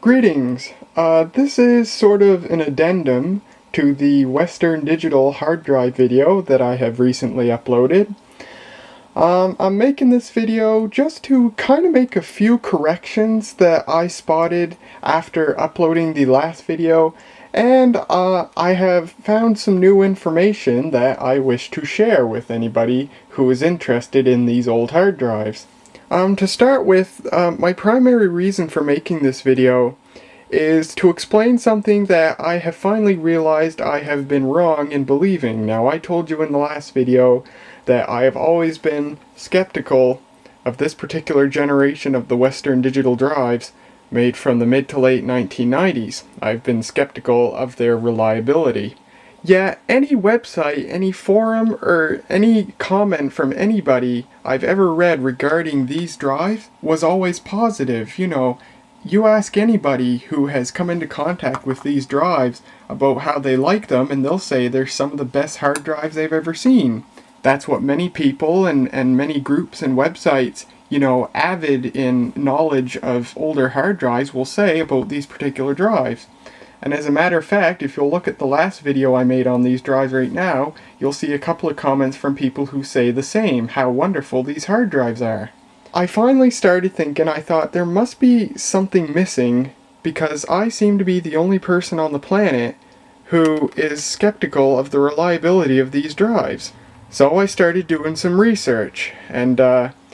Greetings. This is sort of an addendum to the Western Digital hard drive video that I have recently uploaded. I'm making this video just to kind of make a few corrections that I spotted after uploading the last video, and I have found some new information that I wish to share with anybody who is interested in these old hard drives. To start with, my primary reason for making this video is to explain something that I have finally realized I have been wrong in believing. Now, I told you in the last video that I have always been skeptical of this particular generation of the Western Digital drives made from the mid to late 1990s. I've been skeptical of their reliability. Yet, any website, any forum, or any comment from anybody I've ever read regarding these drives was always positive. You ask anybody who has come into contact with these drives about how they like them, and they'll say they're some of the best hard drives they've ever seen. That's what many people and many groups and websites, avid in knowledge of older hard drives, will say about these particular drives. And as a matter of fact, if you'll look at the last video I made on these drives right now, you'll see a couple of comments from people who say the same, how wonderful these hard drives are. I finally started thinking, I thought there must be something missing, because I seem to be the only person on the planet who is skeptical of the reliability of these drives. So I started doing some research, and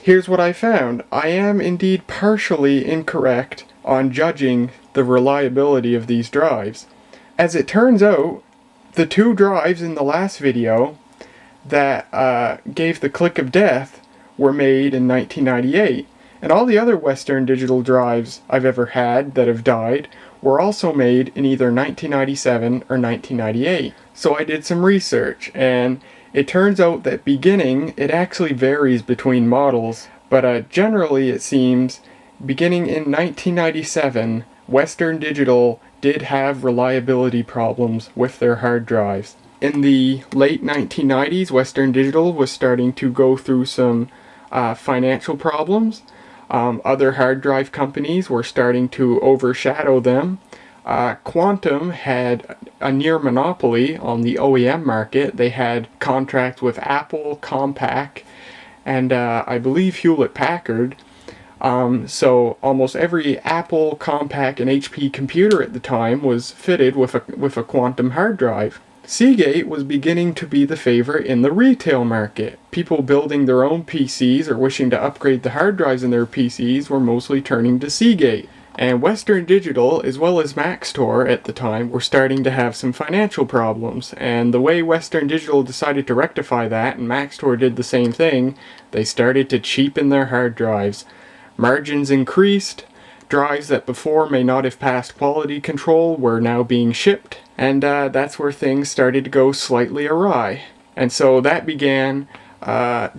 here's what I found. I am indeed partially incorrect on judging the reliability of these drives. As it turns out, the two drives in the last video that gave the click of death were made in 1998, and all the other Western Digital drives I've ever had that have died were also made in either 1997 or 1998. So I did some research, and it turns out that it actually varies between models, but generally it seems beginning in 1997, Western Digital did have reliability problems with their hard drives. In the late 1990s, Western Digital was starting to go through some financial problems. Other hard drive companies were starting to overshadow them. Quantum had a near monopoly on the OEM market. They had contracts with Apple, Compaq, and I believe Hewlett-Packard. So almost every Apple, Compaq, and HP computer at the time was fitted with a Quantum hard drive. Seagate was beginning to be the favorite in the retail market. People building their own PCs or wishing to upgrade the hard drives in their PCs were mostly turning to Seagate. And Western Digital, as well as Maxtor at the time, were starting to have some financial problems. And the way Western Digital decided to rectify that, and Maxtor did the same thing, they started to cheapen their hard drives. Margins increased, drives that before may not have passed quality control were now being shipped, and that's where things started to go slightly awry. And so that began, the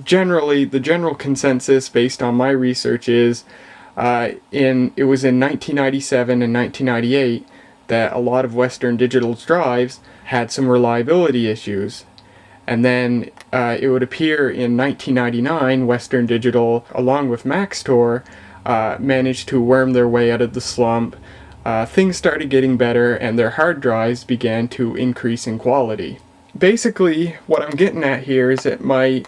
general consensus based on my research is, it was in 1997 and 1998 that a lot of Western Digital's drives had some reliability issues. And then it would appear in 1999, Western Digital, along with Maxtor, managed to worm their way out of the slump. Things started getting better, and their hard drives began to increase in quality. Basically, what I'm getting at here is that my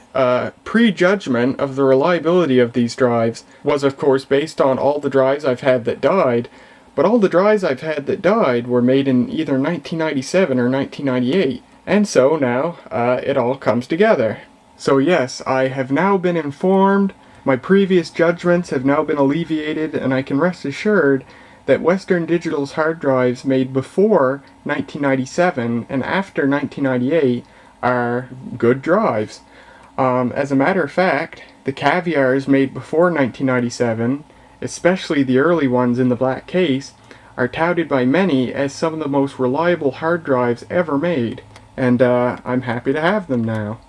prejudgment of the reliability of these drives was, of course, based on all the drives I've had that died, but all the drives I've had that died were made in either 1997 or 1998. And so now, it all comes together. So yes, I have now been informed, my previous judgments have now been alleviated, and I can rest assured that Western Digital's hard drives made before 1997 and after 1998 are good drives. As a matter of fact, the Caviars made before 1997, especially the early ones in the black case, are touted by many as some of the most reliable hard drives ever made. And I'm happy to have them now.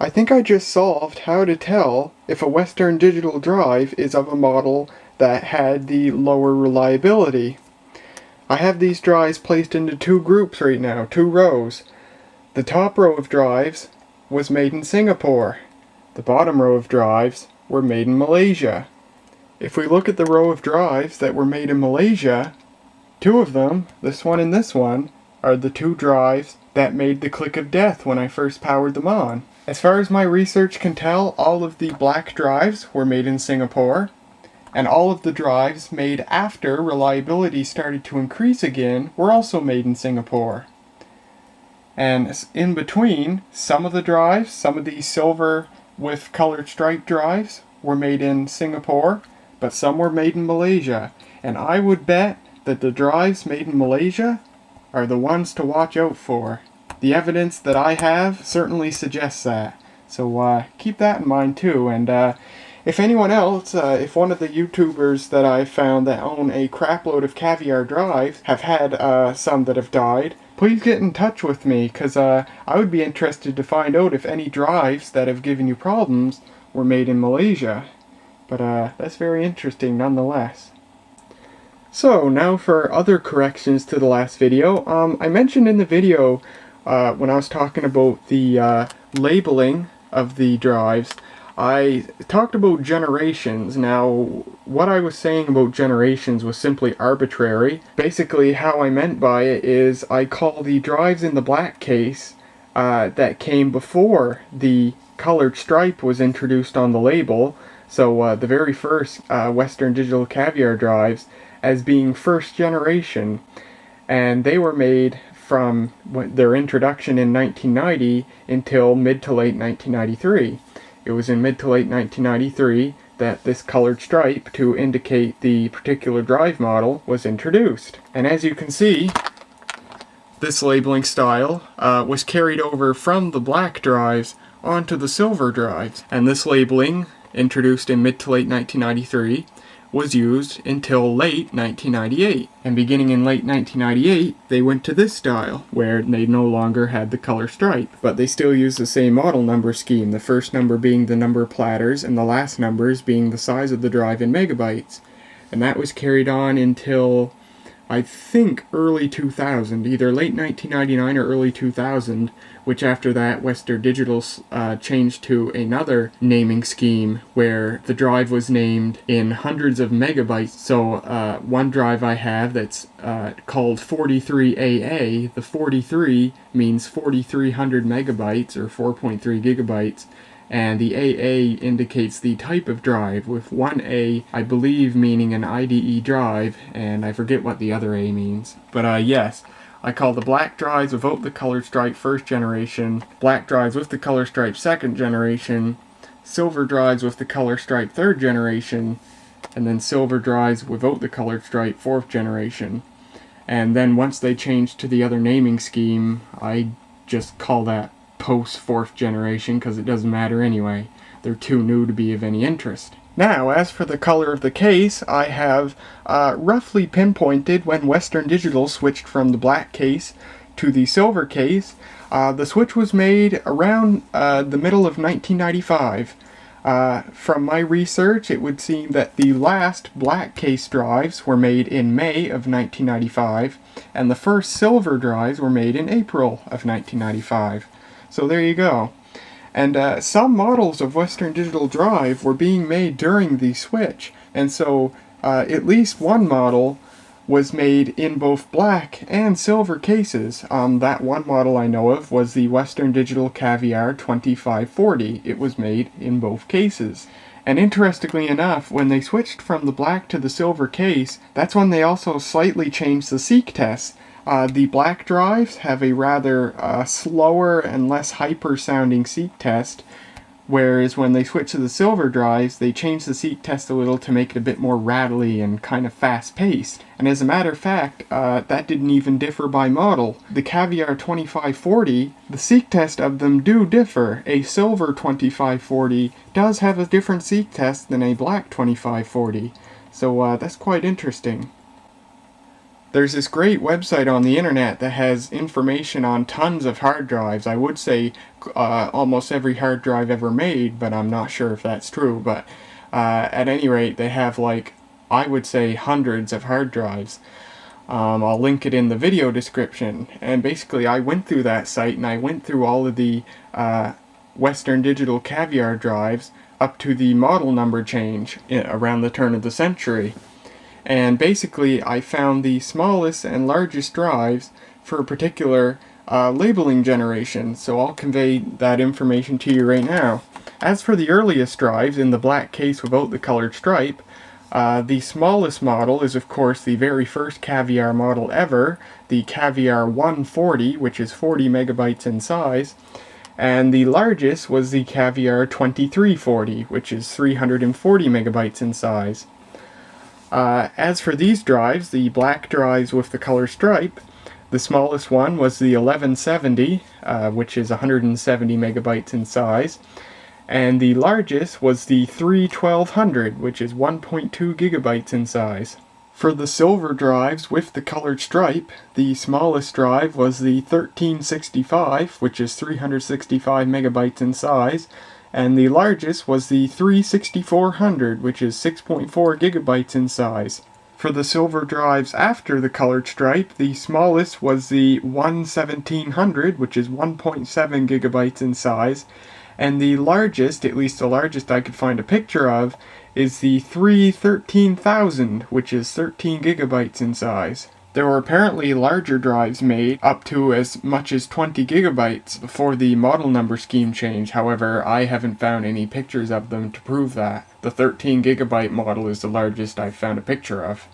I think I just solved how to tell if a Western Digital drive is of a model that had the lower reliability. I have these drives placed into two groups right now, two rows. The top row of drives was made in Singapore. The bottom row of drives were made in Malaysia. If we look at the row of drives that were made in Malaysia, two of them, this one and this one, are the two drives that made the click of death when I first powered them on. As far as my research can tell, all of the black drives were made in Singapore, and all of the drives made after reliability started to increase again were also made in Singapore. And in between, some of the drives, some of these silver with colored stripe drives, were made in Singapore, but some were made in Malaysia. And I would bet that the drives made in Malaysia are the ones to watch out for. The evidence that I have certainly suggests that. So keep that in mind too. And if anyone else, if one of the YouTubers that I found that own a crapload of caviar drives have had some that have died, please get in touch with me, because I would be interested to find out if any drives that have given you problems were made in Malaysia. But that's very interesting nonetheless. So now for other corrections to the last video. I mentioned in the video when I was talking about the labeling of the drives, I talked about generations. Now, what I was saying about generations was simply arbitrary. Basically, how I meant by it is I call the drives in the black case that came before the colored stripe was introduced on the label, so the very first Western Digital Caviar drives, as being first generation, and they were made from their introduction in 1990 until mid to late 1993. It was in mid to late 1993 that this colored stripe to indicate the particular drive model was introduced. And as you can see, this labeling style was carried over from the black drives onto the silver drives. And this labeling, introduced in mid to late 1993, was used until late 1998. And beginning in late 1998, they went to this style, where they no longer had the color stripe. But they still use the same model number scheme, the first number being the number of platters, and the last numbers being the size of the drive in megabytes. And that was carried on until, I think, early 2000, either late 1999 or early 2000, which after that Western Digital changed to another naming scheme where the drive was named in hundreds of megabytes. So one drive I have that's called 43AA, the 43 means 4300 megabytes or 4.3 gigabytes. And the AA indicates the type of drive, with one A, I believe, meaning an IDE drive, and I forget what the other A means. But yes, I call the black drives without the colored stripe first generation, black drives with the color stripe second generation, silver drives with the color stripe third generation, and then silver drives without the colored stripe fourth generation. And then once they changed to the other naming scheme, I just call that post fourth generation, because it doesn't matter anyway. They're too new to be of any interest. Now, as for the color of the case, I have roughly pinpointed when Western Digital switched from the black case to the silver case. The switch was made around the middle of 1995. From my research, it would seem that the last black case drives were made in May of 1995, and the first silver drives were made in April of 1995. So there you go. And some models of Western Digital Drive were being made during the switch, and so at least one model was made in both black and silver cases. That one model I know of was the Western Digital Caviar 2540. It was made in both cases. And interestingly enough, when they switched from the black to the silver case, that's when they also slightly changed the seek test. The black drives have a rather slower and less hyper-sounding seek test, whereas when they switch to the silver drives, they change the seek test a little to make it a bit more rattly and kind of fast-paced. And as a matter of fact, that didn't even differ by model. The Caviar 2540, the seek test of them do differ. A silver 2540 does have a different seek test than a black 2540, so that's quite interesting. There's this great website on the internet that has information on tons of hard drives. I would say almost every hard drive ever made, but I'm not sure if that's true. But at any rate, they have, like, I would say hundreds of hard drives. I'll link it in the video description. And basically I went through that site and I went through all of the Western Digital Caviar drives up to the model number change around the turn of the century. And basically I found the smallest and largest drives for a particular labeling generation, so I'll convey that information to you right now. As for the earliest drives in the black case without the colored stripe, the smallest model is of course the very first Caviar model ever, the Caviar 140, which is 40 megabytes in size, and the largest was the Caviar 2340, which is 340 megabytes in size. As for these drives, the black drives with the color stripe, the smallest one was the 1170, which is 170 megabytes in size, and the largest was the 1200, which is 1.2 gigabytes in size. For the silver drives with the colored stripe, the smallest drive was the 1365, which is 365 megabytes in size, and the largest was the 6400, which is 6.4 gigabytes in size. For the silver drives after the colored stripe, the smallest was the 1700, which is 1.7 gigabytes in size, and the largest, at least the largest I could find a picture of, is the 13000, which is 13 gigabytes in size. There were apparently larger drives made, up to as much as 20 gigabytes, before the model number scheme change. However, I haven't found any pictures of them to prove that. The 13 gigabyte model is the largest I've found a picture of.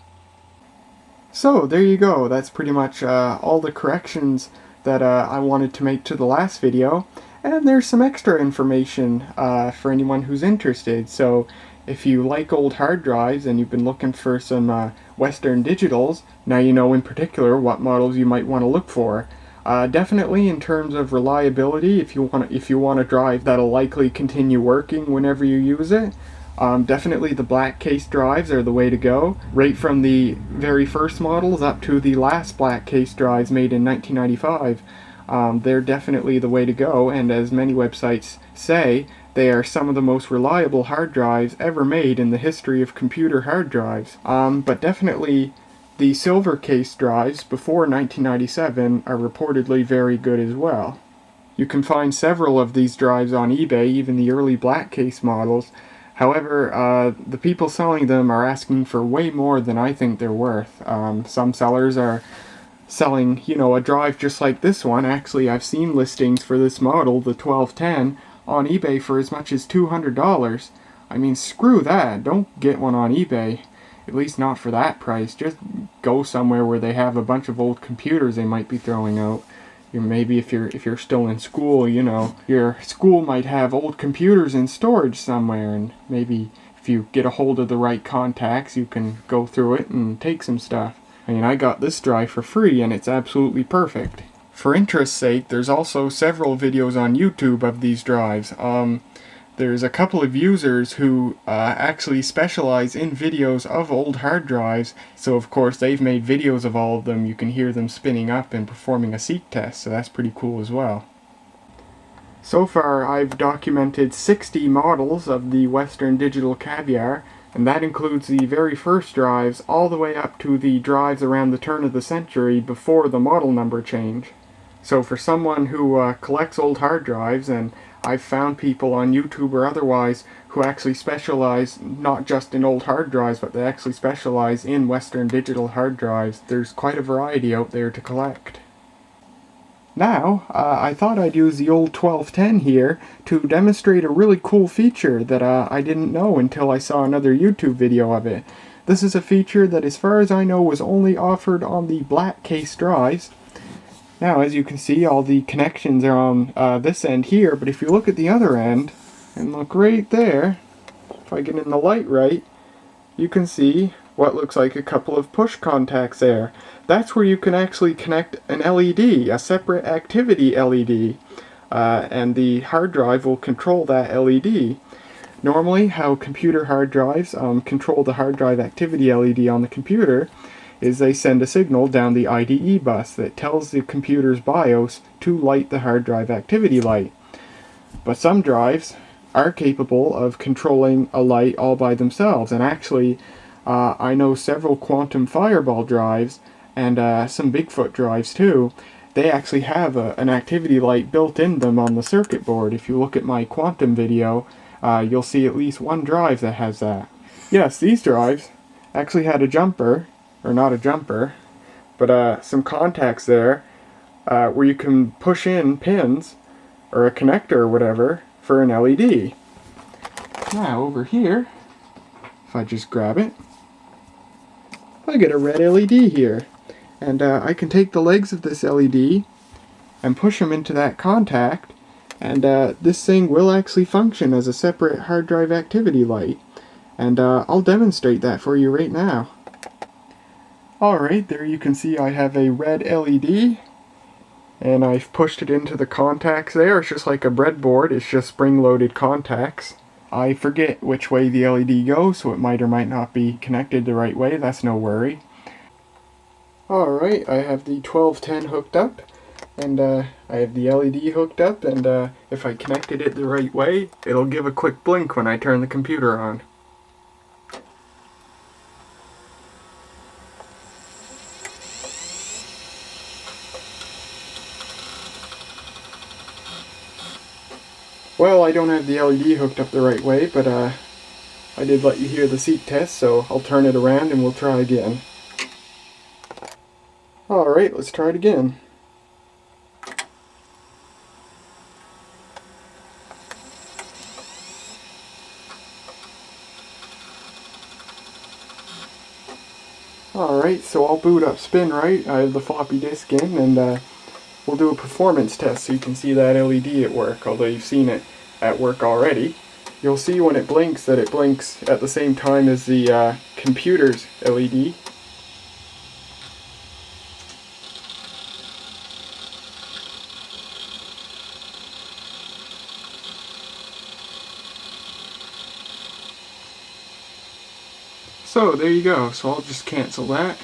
So, there you go. That's pretty much all the corrections that I wanted to make to the last video. And there's some extra information for anyone who's interested. So, if you like old hard drives and you've been looking for some Western Digitals, now you know in particular what models you might want to look for. Definitely in terms of reliability, if you want a drive that'll likely continue working whenever you use it, definitely the black case drives are the way to go. Right from the very first models up to the last black case drives made in 1995. They're definitely the way to go, and as many websites say, they are some of the most reliable hard drives ever made in the history of computer hard drives. But definitely the silver case drives before 1997 are reportedly very good as well. You can find several of these drives on eBay, even the early black case models. However, the people selling them are asking for way more than I think they're worth. Some sellers are selling, a drive just like this one. Actually, I've seen listings for this model, the 1210, on eBay for as much as $200. I mean, screw that. Don't get one on eBay. At least not for that price. Just go somewhere where they have a bunch of old computers they might be throwing out. Maybe if you're still in school, your school might have old computers in storage somewhere, and maybe if you get a hold of the right contacts, you can go through it and take some stuff. I mean, I got this drive for free and it's absolutely perfect. For interest's sake, there's also several videos on YouTube of these drives. There's a couple of users who actually specialize in videos of old hard drives, so of course they've made videos of all of them. You can hear them spinning up and performing a seek test, so that's pretty cool as well. So far I've documented 60 models of the Western Digital Caviar, and that includes the very first drives all the way up to the drives around the turn of the century before the model number change. So for someone who collects old hard drives, and I've found people on YouTube or otherwise who actually specialize not just in old hard drives, but they actually specialize in Western Digital hard drives, there's quite a variety out there to collect. Now, I thought I'd use the old 1210 here to demonstrate a really cool feature that I didn't know until I saw another YouTube video of it. This is a feature that, as far as I know, was only offered on the black case drives. Now, as you can see, all the connections are on this end here, but if you look at the other end, and look right there, if I get in the light right, you can see what looks like a couple of push contacts there. That's where you can actually connect an LED, a separate activity LED, and the hard drive will control that LED. Normally, how computer hard drives control the hard drive activity LED on the computer is they send a signal down the IDE bus that tells the computer's BIOS to light the hard drive activity light. But some drives are capable of controlling a light all by themselves, and actually I know several Quantum Fireball drives and some Bigfoot drives too. They actually have an activity light built in them on the circuit board. If you look at my Quantum video, you'll see at least one drive that has that. Yes, these drives actually had a jumper, or not a jumper, but some contacts there where you can push in pins or a connector or whatever for an LED. Now over here, if I just grab it, I get a red LED here. And I can take the legs of this LED and push them into that contact, and this thing will actually function as a separate hard drive activity light. And I'll demonstrate that for you right now. Alright, there you can see I have a red LED, and I've pushed it into the contacts there. It's just like a breadboard, it's just spring-loaded contacts. I forget which way the LED goes, so it might or might not be connected the right way, that's no worry. Alright, I have the 1210 hooked up, and I have the LED hooked up, and if I connected it the right way, it'll give a quick blink when I turn the computer on. Well, I don't have the LED hooked up the right way, but I did let you hear the seat test, so I'll turn it around and we'll try again. Alright, let's try it again. Alright, so I'll boot up SpinRite. I have the floppy disk in, and we'll do a performance test so you can see that LED at work, although you've seen it at work already. You'll see when it blinks that it blinks at the same time as the computer's LED. So there you go, so I'll just cancel that.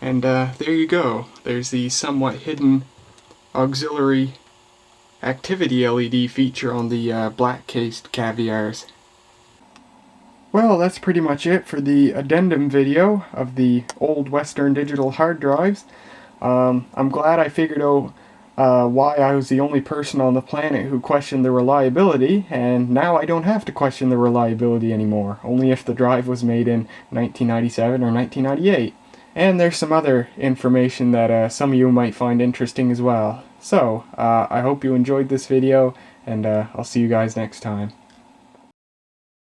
And there you go, there's the somewhat hidden auxiliary activity LED feature on the black cased Caviars. Well, that's pretty much it for the addendum video of the old Western Digital hard drives. I'm glad I figured out why I was the only person on the planet who questioned the reliability, and now I don't have to question the reliability anymore, only if the drive was made in 1997 or 1998. And there's some other information that some of you might find interesting as well. So, I hope you enjoyed this video, and I'll see you guys next time.